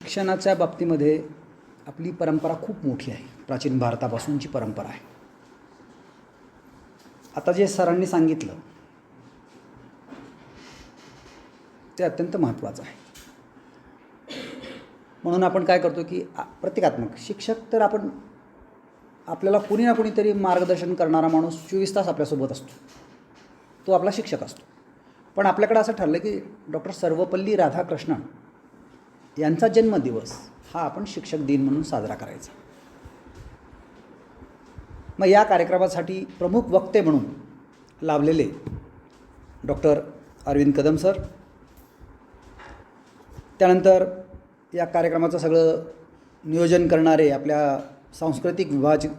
शिक्षणाच्या बाबतीमध्ये आपली परंपरा खूप मोठी आहे. प्राचीन भारतापासूनची परंपरा आहे. आता जे सरांनी सांगितलं ते अत्यंत महत्त्वाचं आहे. म्हणून आपण काय करतो की प्रतिकात्मक शिक्षक तर आपल्याला कुणी ना कुणीतरी मार्गदर्शन करणारा माणूस 24 तास आपल्यासोबत असतो. तो आपला शिक्षक असतो. पण आपल्याकडे असं ठरलं की डॉक्टर सर्वपल्ली राधाकृष्णन यांचा जन्मदिवस हा आपण शिक्षक दिन म्हणून साजरा करायचा. मग या कार्यक्रमासाठी प्रमुख वक्ते म्हणून लाभलेले डॉक्टर अरविंद कदम सर, त्यानंतर या कार्यक्रमाचं सगळं नियोजन करणारे आपल्या सांस्कृतिक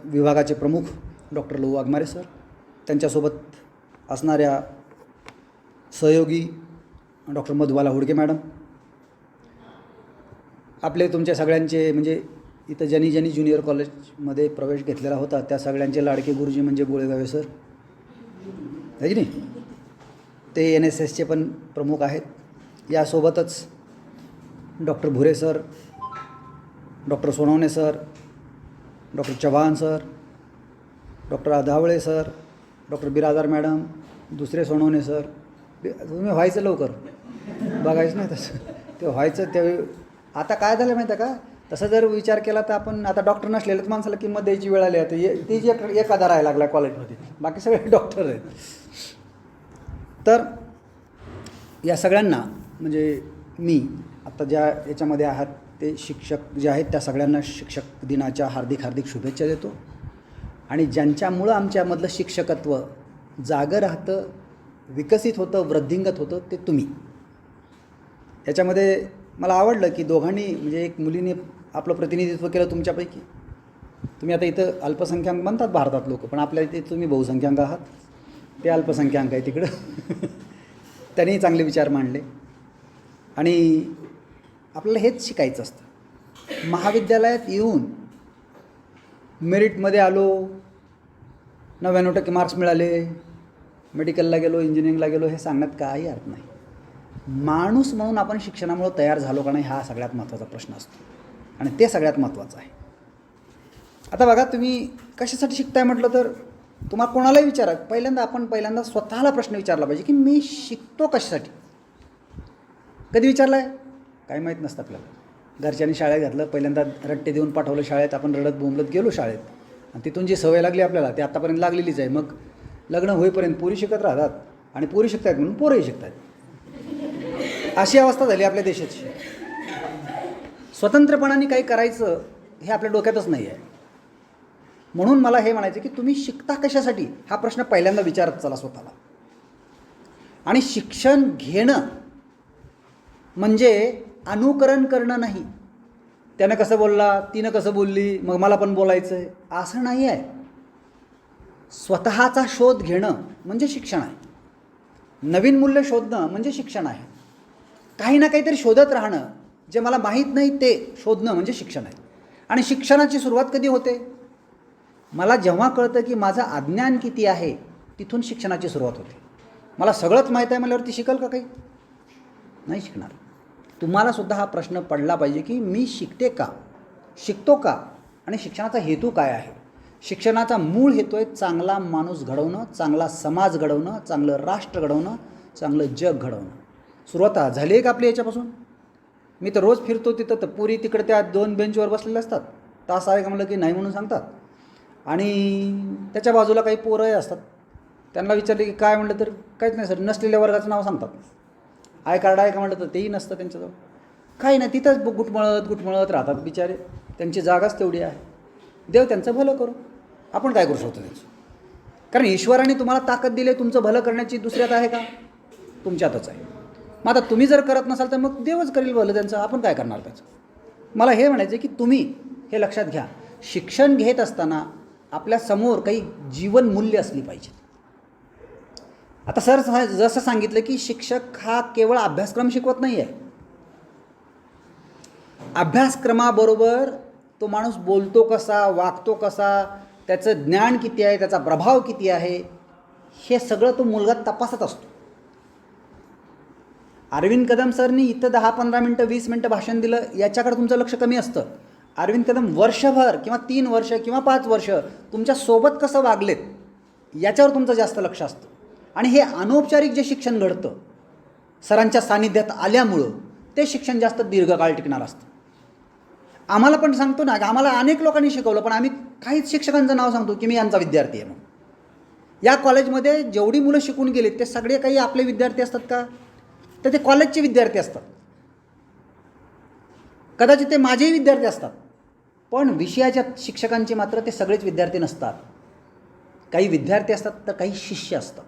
विभागाचे प्रमुख डॉक्टर लहू वाघमारे सर, त्यांच्यासोबत असणाऱ्या सहयोगी डॉक्टर मधुबाला हुडके मॅडम, आपले तुमच्या सगळ्यांचे म्हणजे इथं ज्यांनी ज्युनियर कॉलेजमध्ये प्रवेश घेतलेला होता त्या सगळ्यांचे लाडके गुरुजी म्हणजे बोळेगावे सर आहे की नाही, ते NSSचे पण प्रमुख आहेत. यासोबतच doctor Bhure sir, doctor Sonawane sir, doctor Chavan sir, doctor Adhavale sir, doctor Biradar madam, दुसरे सोनवणे सर. तुम्ही व्हायचं लवकर, बघायचं नाही तसं ते व्हायचं. ते आता काय झालं माहिती आहे का, तसं जर विचार केला तर आपण आता डॉक्टर नसलेल्याच माणसाला किंमत द्यायची वेळ आली आहे. ती जी एखादा राहायला लागला कॉलेजमध्ये, बाकी सगळे डॉक्टर आहेत. तर या सगळ्यांना म्हणजे मी आता ज्या याच्यामध्ये आहात ते शिक्षक जे आहेत त्या सगळ्यांना शिक्षक दिनाच्या हार्दिक शुभेच्छा देतो. आणि ज्यांच्यामुळं आमच्यामधलं शिक्षकत्व जागं राहतं, विकसित होतं, वृद्धिंगत होतं ते तुम्ही. याच्यामध्ये मला आवडलं की दोघांनी म्हणजे एक मुलीने आपलं प्रतिनिधित्व केलं तुमच्यापैकी. तुम्ही आता इथं अल्पसंख्याक म्हणतात भारतात लोक, पण आपल्या इथे तुम्ही बहुसंख्याक आहात, ते अल्पसंख्याक आहे तिकडं. त्यांनी चांगले विचार मांडले. आणि आपल्याला हेच शिकायचं असतं. महाविद्यालयात येऊन मेरिटमध्ये आलो, 99% मार्क्स मिळाले, मेडिकलला गेलो, इंजिनिअरिंगला गेलो, हे सांगण्यात काही अर्थ नाही. माणूस म्हणून आपण शिक्षणामुळे तयार झालो का नाही हा सगळ्यात महत्त्वाचा प्रश्न असतो. आणि ते सगळ्यात महत्त्वाचं आहे. आता बघा, तुम्ही कशासाठी शिकताय म्हटलं तर तुम्हाला कोणालाही विचारा, पहिल्यांदा स्वतःला प्रश्न विचारला पाहिजे की मी शिकतो कशासाठी. कधी विचारला आहे काही माहीत नसतं आपल्याला. घरच्यांनी शाळेत घातलं, पहिल्यांदा रट्टे देऊन पाठवलं शाळेत, आपण रडत बोंबलत गेलो शाळेत आणि तिथून जी सवय लागली आपल्याला ती आत्तापर्यंत लागलेलीच आहे. मग लग्न होईपर्यंत पोरी शिकत राहतात आणि पोरी शिकतायत म्हणून पोरंही शिकतात. अशी अवस्था झाली आपल्या देशाची. स्वतंत्रपणाने काही करायचं हे आपल्या डोक्यातच नाही आहे. म्हणून मला हे म्हणायचं की तुम्ही शिकता कशासाठी हा प्रश्न पहिल्यांदा विचारत चला स्वतःला. आणि शिक्षण घेणं म्हणजे अनुकरण करणं नाही. त्यानं कसं बोलला, तिनं कसं बोलली, मग मला पण बोलायचं आहे असं नाही आहे. स्वतःचा शोध घेणं म्हणजे शिक्षण आहे. नवीन मूल्य शोधणं म्हणजे शिक्षण आहे. काही ना काहीतरी शोधत राहणं, जे मला माहीत नाही ते शोधणं म्हणजे शिक्षण आहे. आणि शिक्षणाची सुरुवात कधी होते, मला जेव्हा कळतं की माझं अज्ञान किती आहे तिथून शिक्षणाची सुरुवात होते. मला सगळंच माहीत आहे म्हणल्यावरती शिकल का काही, नाही शिकणार. तुम्हालासुद्धा हा प्रश्न पडला पाहिजे की मी शिकते का, शिकतो का, आणि शिक्षणाचा हेतू काय आहे. शिक्षणाचा मूळ हेतू आहे चांगला माणूस घडवणं, चांगला समाज घडवणं, चांगलं राष्ट्र घडवणं, चांगलं जग घडवणं. सुरुवात झाली आहे का आपली याच्यापासून. मी तर रोज फिरतो तिथं तर पुरी तिकडे त्या 2 बेंचवर बसलेले असतात. तास आहे का म्हणलं की नाही म्हणून सांगतात. आणि त्याच्या बाजूला काही पोरंही असतात. त्यांना विचारले की काय म्हटलं तर काहीच नाही सर, नसलेल्या वर्गाचं नाव सांगतात. आय कार्ड आहे का म्हटलं तर तेही नसतं त्यांच्याजवळ. काही नाही, तिथंच गुटमळत राहतात बिचारे. त्यांची जागाच तेवढी आहे. देव त्यांचं भलं करू, आपण काय करू शकतो त्यांचं. कारण ईश्वराने तुम्हाला ताकद दिली, तुमचं भलं करण्याची. दुसऱ्यात आहे का, तुमच्यातच आहे. मग आता तुम्ही जर करत नसाल तर मग देवच करेल भलं त्यांचं, आपण काय करणार त्याचं. मला हे म्हणायचं की तुम्ही हे लक्षात घ्या, शिक्षण घेत असताना आपल्यासमोर काही जीवनमूल्य असली पाहिजेत. आता सर जसं सांगितलं की शिक्षक हा केवळ अभ्यासक्रम शिकवत नाही आहे. अभ्यासक्रमाबरोबर तो माणूस बोलतो कसा, वागतो कसा, त्याचं ज्ञान किती आहे, त्याचा प्रभाव किती आहे, हे सगळं तो मुलगा तपासत असतो. अरविंद कदम सरनी इथं 10-15 मिनटं 20 मिनटं भाषण दिलं याच्याकडे तुमचं लक्ष कमी असतं. अरविंद कदम वर्षभर किंवा 3 वर्ष किंवा 5 वर्ष तुमच्यासोबत कसं वागलेत याच्यावर तुमचं जास्त लक्ष असतं. आणि हे अनौपचारिक जे शिक्षण घडतं सरांच्या सानिध्यात आल्यामुळं ते शिक्षण जास्त दीर्घकाळ टिकणार असतं. आम्हाला पण सांगतो ना, आम्हाला अनेक लोकांनी शिकवलं, पण आम्ही काहीच शिक्षकांचं नाव सांगतो की मी यांचा विद्यार्थी आहे म्हणून. या कॉलेजमध्ये जेवढी मुलं शिकून गेलीत ते सगळे काही आपले विद्यार्थी असतात का? तर ते कॉलेजचे विद्यार्थी असतात. कदाचित ते माझेही विद्यार्थी असतात, पण विषयाच्या शिक्षकांचे मात्र ते सगळेच विद्यार्थी नसतात. काही विद्यार्थी असतात तर काही शिष्य असतात.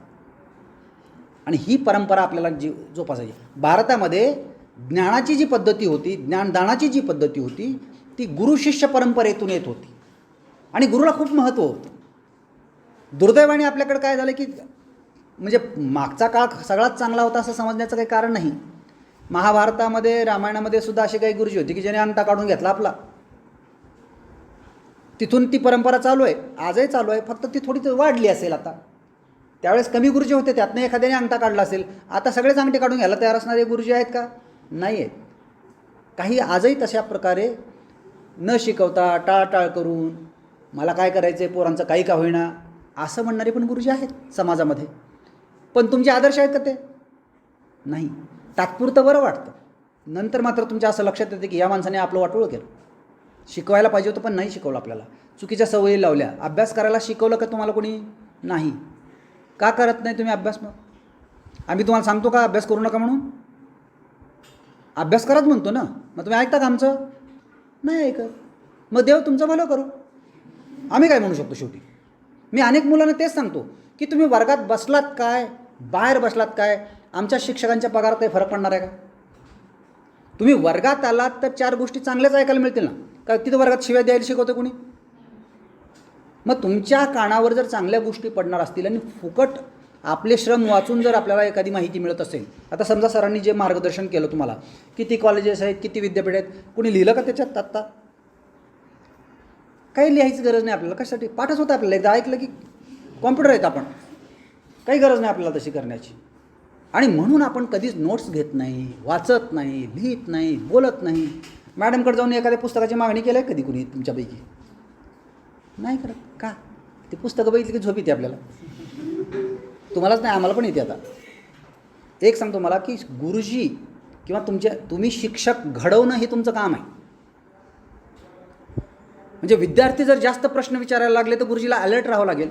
आणि ही परंपरा आपल्याला जोपासायची. भारतामध्ये ज्ञानाची जी पद्धती होती, ज्ञानदानाची जी पद्धती होती ती गुरु शिष्य परंपरेतून येत होती आणि गुरुला खूप महत्त्व होतं. दुर्दैवाने आपल्याकडे काय झालं की म्हणजे मागचा काळ सगळाच चांगला होता असं समजण्याचं काही कारण नाही. महाभारतामध्ये रामायणामध्ये सुद्धा अशी काही गुरुजी होती की ज्याने अंगठा काढून घेतला आपला. तिथून ती परंपरा चालू आहे, आजही चालू आहे, फक्त ती थोडी वाढली असेल. आता त्यावेळेस कमी गुरुजी होते, त्यातनं एखाद्याने अंगठा काढला असेल. आता सगळेच अंगठे काढून घ्यायला तयार असणारे गुरुजी आहेत का? नाही आहेत. काही आजही तशा प्रकारे न शिकवता टाळटाळ करून मला काय करायचं आहे पोरांचं काही का होईना असं म्हणणारे पण गुरुजी आहेत समाजामध्ये. पण तुमचे आदर्श आहेत का ते? नाही. तात्पुरतं बरं वाटतं, नंतर मात्र तुमच्या असं लक्षात येते की या माणसाने आपलं वाटोळं केलं. शिकवायला पाहिजे होतं पण नाही शिकवलं आपल्याला, चुकीच्या सवयी लावल्या. अभ्यास करायला शिकवलं का तुम्हाला कोणी? नाही. का करत नाही तुम्ही अभ्यास? मग आम्ही तुम्हाला सांगतो का अभ्यास करू नका म्हणून? अभ्यास कराच म्हणतो ना, मग तुम्ही ऐकता का आमचं? नाही ऐकत. मग देव तुमचं भलं करू, आम्ही काय म्हणू शकतो? शेवटी मी अनेक मुलांना तेच सांगतो की तुम्ही वर्गात बसलात काय, बाहेर बसलात काय, आमच्या शिक्षकांच्या पगारात काही फरक पडणार आहे का? तुम्ही वर्गात आलात तर 4 गोष्टी चांगल्याच ऐकायला मिळतील ना. का तिथं वर्गात शिव्या द्यायला शिकवतं कोणी? मग तुमच्या कानावर जर चांगल्या गोष्टी पडणार असतील आणि फुकट आपले श्रम वाचून जर आपल्याला एखादी माहिती मिळत असेल, आता समजा सरांनी जे मार्गदर्शन केलं तुम्हाला, किती कॉलेजेस आहेत, किती विद्यापीठ आहेत, कोणी लिहिलं का त्याच्यात? आत्ता काही लिहायची गरज नाही आपल्याला. कशासाठी? पाठच होतं आपल्याला. एकदा ऐकलं की कॉम्प्युटर आहेत आपण, काही गरज नाही आपल्याला तशी करण्याची. आणि म्हणून आपण कधीच नोट्स घेत नाही, वाचत नाही, लिहित नाही, बोलत नाही. मॅडमकडे जाऊन एखाद्या पुस्तकाची मागणी केली आहे कधी कुणी तुमच्यापैकी? नाही करत. का? ते पुस्तकं बघितली की झोप येते आपल्याला. तुम्हालाच नाही, आम्हाला पण येते. आता एक सांगतो मला की गुरुजी किंवा तुम्ही शिक्षक घडवणं हे तुमचं काम आहे. म्हणजे विद्यार्थी जर जास्त प्रश्न विचारायला लागले तर गुरुजीला अलर्ट राहावं लागेल.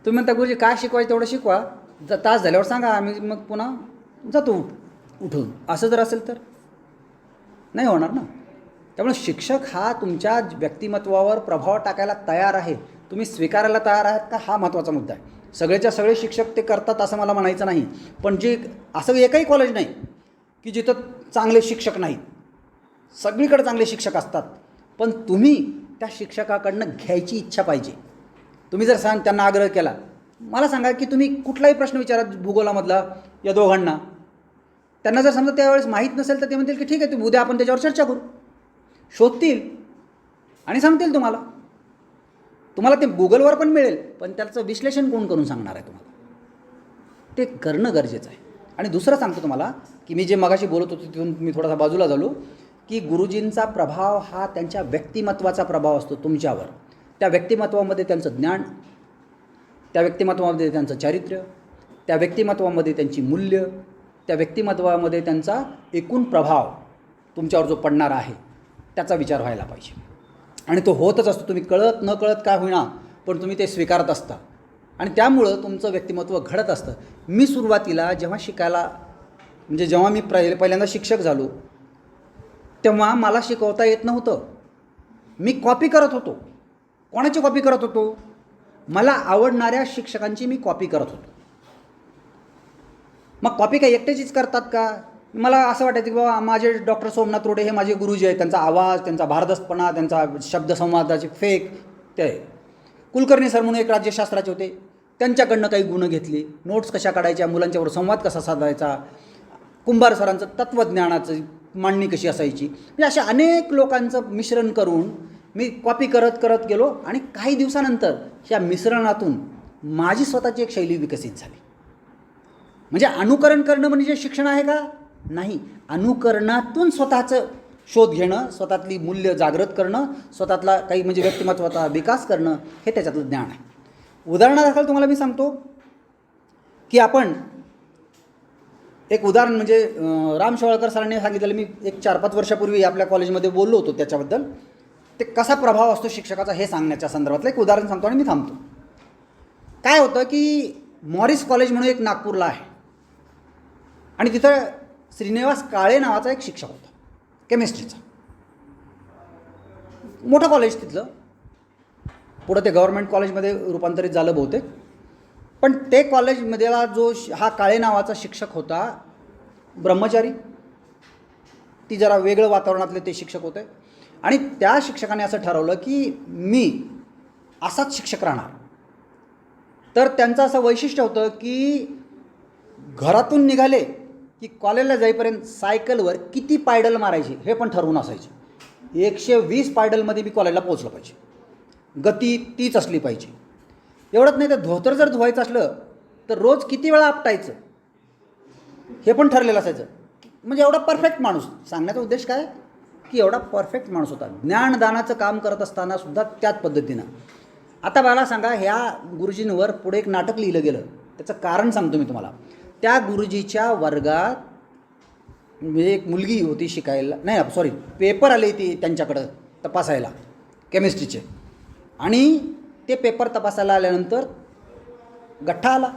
तुम्ही म्हणता गुरुजी काय शिकवायचं तेवढं शिकवा, तास झाल्यावर सांगा, आम्ही मग पुन्हा जातो उठून. असं जर असेल तर नाही होणार ना. त्यामुळे शिक्षक हा तुमच्या व्यक्तिमत्वावर प्रभाव टाकायला तयार आहे, तुम्ही स्वीकारायला तयार आहात का, हा महत्त्वाचा मुद्दा आहे. सगळेच्या सगळे शिक्षक ते करतात असं मला म्हणायचं नाही, पण जे असं एकही कॉलेज नाही की जिथं चांगले शिक्षक नाहीत. सगळीकडे चांगले शिक्षक असतात, पण तुम्ही त्या शिक्षकाकडनं घ्यायची इच्छा पाहिजे. तुम्ही जर त्यांना आग्रह केला, मला सांगा की तुम्ही कुठलाही प्रश्न विचारा भूगोलामधला या दोघांना, त्यांना जर समजा त्यावेळेस माहीत नसेल तर ते म्हणतील की ठीक आहे, तुम्ही उद्या आपण त्याच्यावर चर्चा करू. शोधतील आणि सांगतील तुम्हाला. तुम्हाला ते गुगलवर पण मिळेल, पण त्याचं विश्लेषण कोण करून सांगणार आहे तुम्हाला? ते करणं गरजेचं आहे. आणि दुसरं सांगतो तुम्हाला की मी जे मगाशी बोलत होतो तिथून मी थोडासा बाजूला झालो, की गुरुजींचा प्रभाव हा त्यांच्या व्यक्तिमत्वाचा प्रभाव असतो तुमच्यावर. त्या व्यक्तिमत्वामध्ये त्यांचं ज्ञान, त्या व्यक्तिमत्वामध्ये त्यांचं चारित्र्य, त्या व्यक्तिमत्वामध्ये त्यांची मूल्य, त्या व्यक्तिमत्वामध्ये त्यांचा एकूण प्रभाव तुमच्यावर जो पडणार आहे त्याचा विचार व्हायला पाहिजे. आणि तो होतच असतो. तुम्ही कळत न कळत काय होईना, पण तुम्ही ते स्वीकारत असता आणि त्यामुळं तुमचं व्यक्तिमत्व घडत असतं. मी सुरुवातीला जेव्हा शिकायला म्हणजे जेव्हा मी पहिल्यांदा शिक्षक झालो तेव्हा मला शिकवता येत नव्हतं. मी कॉपी करत होतो. कोणाची कॉपी करत होतो? मला आवडणाऱ्या शिक्षकांची मी कॉपी करत होतो. मग कॉपी काय एकट्याचीच करतात का? मला असं वाटायचं की बाबा माझे डॉक्टर सोमनाथ रोडे हे माझे गुरुजी आहेत. त्यांचा आवाज, त्यांचा भारदस्तपणा, त्यांचा शब्दसंवादाचे फेक ते. कुलकर्णी सर म्हणून एक राज्यशास्त्राचे होते, त्यांच्याकडनं काही गुण घेतली. नोट्स कशा काढायच्या, मुलांच्यावर संवाद कसा साधायचा, कुंभार सरांचं तत्त्वज्ञानाचं मांडणी कशी असायची, म्हणजे अशा अनेक लोकांचं मिश्रण करून मी कॉपी करत करत गेलो. आणि काही दिवसानंतर या मिश्रणातून माझी स्वतःची एक शैली विकसित झाली. म्हणजे अनुकरण करणं म्हणजे शिक्षण आहे का? नाही. अनुकरणातून स्वतःचं शोध घेणं, स्वतःतली मूल्य जागृत करणं, स्वतःतला काही म्हणजे व्यक्तिमत्वाचा विकास करणं, हे त्याच्यातलं ज्ञान आहे. उदाहरणादाखल तुम्हाला मी सांगतो की आपण एक उदाहरण म्हणजे राम शेवाळकर सरांनी सांगितलेलं, मी एक 4-5 वर्षापूर्वी आपल्या कॉलेजमध्ये बोललो होतो त्याच्याबद्दल. ते कसा प्रभाव असतो शिक्षकाचा हे सांगण्याच्या संदर्भातलं एक उदाहरण सांगतो आणि मी थांबतो. काय होतं की मॉरिस कॉलेज म्हणून एक नागपूरला आहे आणि तिथं श्रीनिवास काळे नावाचा एक शिक्षक होता केमिस्ट्रीचा. मोठं कॉलेज तिथलं, पुढं ते गव्हर्नमेंट कॉलेजमध्ये रूपांतरित झालं बहुतेक. पण ते कॉलेजमधला जो हा काळे नावाचा शिक्षक होता, ब्रह्मचारी, ती जरा वेगळं वातावरणातले ते शिक्षक होते. आणि त्या शिक्षकाने असं ठरवलं की मी असाच शिक्षक राहणार. तर त्यांचं असं वैशिष्ट्य होतं की घरातून निघाले की कॉलेजला जाईपर्यंत सायकलवर किती पायडल मारायची हे पण ठरवून असायचे. 120 पायडलमध्ये मी कॉलेजला पोहोचलं पाहिजे, गती तीच असली पाहिजे. एवढंच नाही तर धोतर जर धुवायचं असलं तर रोज किती वेळा आपटायचं हे पण ठरलेलं असायचं. म्हणजे एवढा परफेक्ट माणूस. सांगण्याचा उद्देश काय की एवढा परफेक्ट माणूस होता. ज्ञानदानाचं काम करत असताना सुद्धा त्याच पद्धतीनं. आता मला सांगा, ह्या गुरुजींवर पुढे एक नाटक लिहिलं गेलं. त्याचं कारण सांगतो मी तुम्हाला. त्या गुरुजीच्या वर्गात म्हणजे एक मुलगी होती शिकायला, नाही सॉरी, पेपर आले ती त्यांच्याकडं तपासायला केमिस्ट्रीचे. आणि ते पेपर तपासायला आल्यानंतर गठ्ठा आला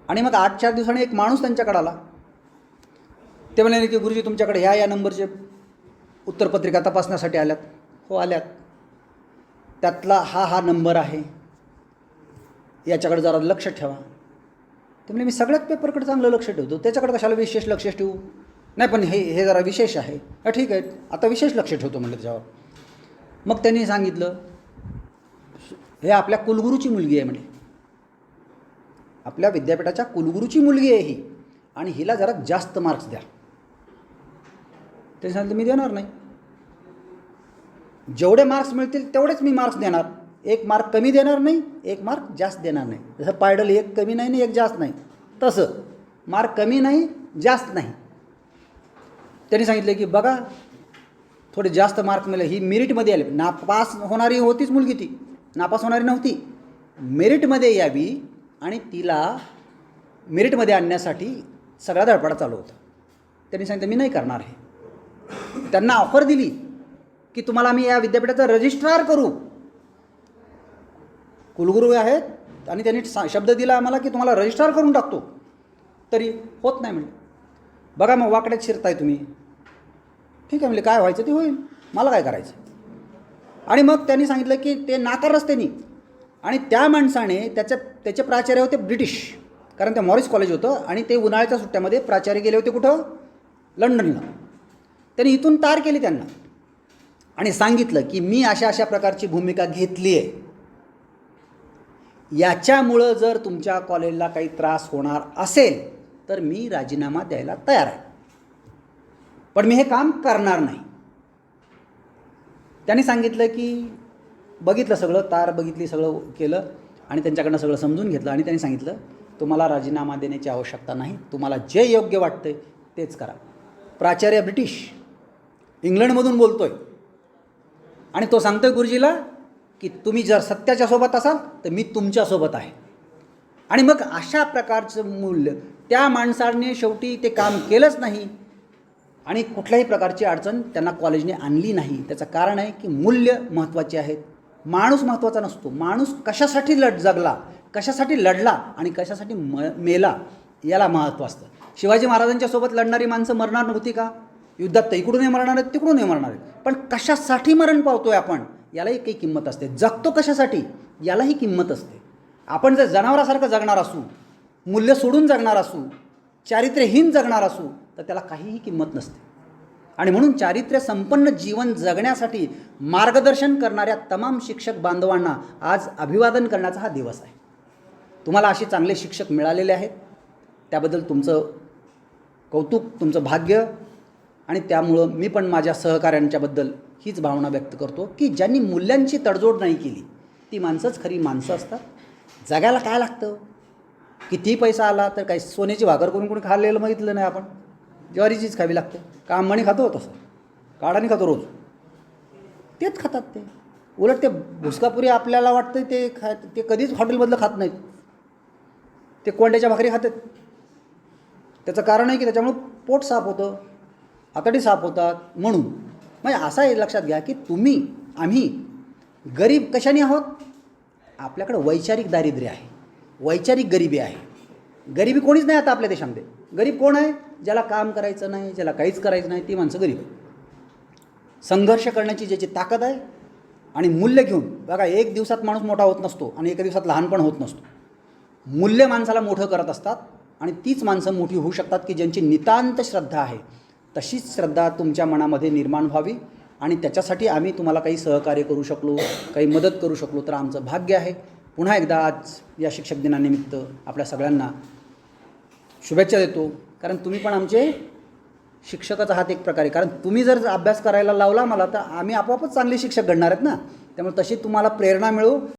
आणि मग 8-4 दिवसांनी एक माणूस त्यांच्याकडे आला. ते म्हणाले की गुरुजी तुमच्याकडे ह्या नंबरचे उत्तरपत्रिका तपासण्यासाठी आल्यात. हो आल्यात. त्यातला हा नंबर आहे, याच्याकडे जरा लक्ष ठेवा. ते म्हणजे मी सगळ्यात पेपरकडे चांगलं लक्ष ठेवतो, त्याच्याकडे कशाला विशेष लक्ष ठेवू? नाही पण हे जरा विशेष आहे. ठीक आहे, आता विशेष लक्ष ठेवतो म्हटलं त्याच्यावर. मग त्यांनी सांगितलं, हे आपल्या कुलगुरूची मुलगी आहे म्हणे, आपल्या विद्यापीठाच्या कुलगुरूची मुलगी आहे ही, आणि हिला जरा जास्त मार्क्स द्या. ते सांगितलं मी देणार नाही. जेवढे मार्क्स मिळतील तेवढेच मी मार्क्स देणार. 1 मार्क कमी देणार नाही, 1 मार्क जास्त देणार नाही. जसं पायडल 1 कमी नाही आणि 1 जास्त नाही, तसं मार्क कमी नाही जास्त नाही. त्यांनी सांगितलं की बघा थोडे जास्त मार्क मिळाले, ही मेरिटमध्ये आली. नापास होणारी होतीच मुलगी, ती नापास होणारी नव्हती. मेरिटमध्ये यावी आणि तिला मेरिटमध्ये आणण्यासाठी सगळा धडपडा चालू होता. त्यांनी सांगितलं मी नाही करणार हे. त्यांना ऑफर दिली की तुम्हाला आम्ही या विद्यापीठाचा रजिस्ट्रार करू. कुलगुरू आहेत आणि त्यांनी शब्द दिला आम्हाला की तुम्हाला रजिस्ट्रार करून टाकतो. तरी होत नाही म्हणजे. बघा मग वाकड्यात शिरताय तुम्ही. ठीक आहे म्हणजे काय व्हायचं ते होईल, मला काय करायचं. आणि मग त्यांनी सांगितलं की ते नाकारच त्यांनी. आणि त्या माणसाने त्याचे प्राचार्य होते ब्रिटिश, कारण ते मॉरिस कॉलेज होतं आणि ते उन्हाळ्याच्या सुट्ट्यामध्ये प्राचार्य गेले होते कुठं, लंडनला. त्यांनी इथून तार केली त्यांना आणि सांगितलं की मी अशा अशा प्रकारची भूमिका घेतली आहे, याच्यामुळं जर तुमच्या कॉलेजला काही त्रास होणार असेल तर मी राजीनामा द्यायला तयार आहे, पण मी हे काम करणार नाही. त्यांनी सांगितलं की बघितलं सगळं, तार बघितली, सगळं केलं आणि त्यांच्याकडनं सगळं समजून घेतलं. आणि त्यांनी सांगितलं तुम्हाला राजीनामा देण्याची आवश्यकता नाही, तुम्हाला जे योग्य वाटतं तेच करा. प्राचार्य ब्रिटिश, इंग्लंडमधून बोलतोय आणि तो सांगतोय गुरुजीला की तुम्ही जर सत्याच्या सोबत असाल तर मी तुमच्यासोबत आहे. आणि मग अशा प्रकारचं मूल्य त्या माणसाने शेवटी ते काम केलंच नाही आणि कुठल्याही प्रकारची अडचण त्यांना कॉलेजने आणली नाही. त्याचं कारण आहे की मूल्य महत्त्वाची आहेत, माणूस महत्त्वाचा नसतो. माणूस कशासाठी जगला, कशासाठी लढला आणि कशासाठी मेला याला महत्त्व असतं. शिवाजी महाराजांच्या सोबत लढणारी माणसं मरणार नव्हती का? युद्धात तर इकडूनही मरणार आहेत तिकडूनही मरणार आहेत, पण कशासाठी मरण पावतोय आपण यालाही काही किंमत असते. जगतो कशासाठी यालाही किंमत असते. आपण जर जनावरासारखं जगणार असू, मूल्य सोडून जगणार असू, चारित्र्यहीन जगणार असू तर त्याला काहीही किंमत नसते. आणि म्हणून चारित्र्य संपन्न जीवन जगण्यासाठी मार्गदर्शन करणाऱ्या तमाम शिक्षक बांधवांना आज अभिवादन करण्याचा हा दिवस आहे. तुम्हाला असे चांगले शिक्षक मिळालेले आहेत, त्याबद्दल तुमचं कौतुक, तुमचं भाग्य. आणि त्यामुळं मी पण माझ्या सहकाऱ्यांच्याबद्दल हीच भावना व्यक्त करतो की ज्यांनी मूल्यांची तडजोड नाही केली ती माणसंच खरी माणसं असतात. जगायला काय लागतं? कितीही पैसा आला तर काही सोन्याची भाकर करून कोणी खाल्लेलं बघितलं नाही आपण. ज्वारीचीच खावी लागते. का अंबानी खातो तसं, काढाने खातो रोज, तेच खातात ते. उलट ते भुसकापुरी आपल्याला वाटतं ते कधीच हॉटेलमधलं खात नाहीत, ते कोंड्याच्या भाकरी खातात. त्याचं कारण आहे की त्याच्यामुळं पोट साफ होतं, आतडी साफ होतात म्हणून. म्हणजे असं हे लक्षात घ्या की आम्ही गरीब कशाने आहोत? आपल्याकडं वैचारिक दारिद्र्य आहे, वैचारिक गरिबी आहे. गरिबी कोणीच नाही आता आपल्या देशामध्ये. गरीब कोण आहे? ज्याला काम करायचं नाही, ज्याला काहीच करायचं नाही, ती माणसं गरीब आहे. संघर्ष करण्याची ज्याची ताकद आहे आणि मूल्य घेऊन, बघा, एक दिवसात माणूस मोठा होत नसतो आणि एका दिवसात लहानपण होत नसतो. मूल्य माणसाला मोठं करत असतात आणि तीच माणसं मोठी होऊ शकतात की ज्यांची नितांत श्रद्धा आहे. तशीच श्रद्धा तुमच्या मनामध्ये निर्माण व्हावी आणि त्याच्यासाठी आम्ही तुम्हाला काही सहकार्य करू शकलो, काही मदत करू शकलो तर आमचं भाग्य आहे. पुन्हा एकदा आज या शिक्षक दिनानिमित्त आपल्या सगळ्यांना शुभेच्छा देतो, कारण तुम्ही पण आमचे शिक्षकच आहात एक प्रकारे. कारण तुम्ही जर अभ्यास करायला लावला मला तर आम्ही आपोआपच चांगले शिक्षक घडणार आहेत ना. त्यामुळे तशी तुम्हाला प्रेरणा मिळो.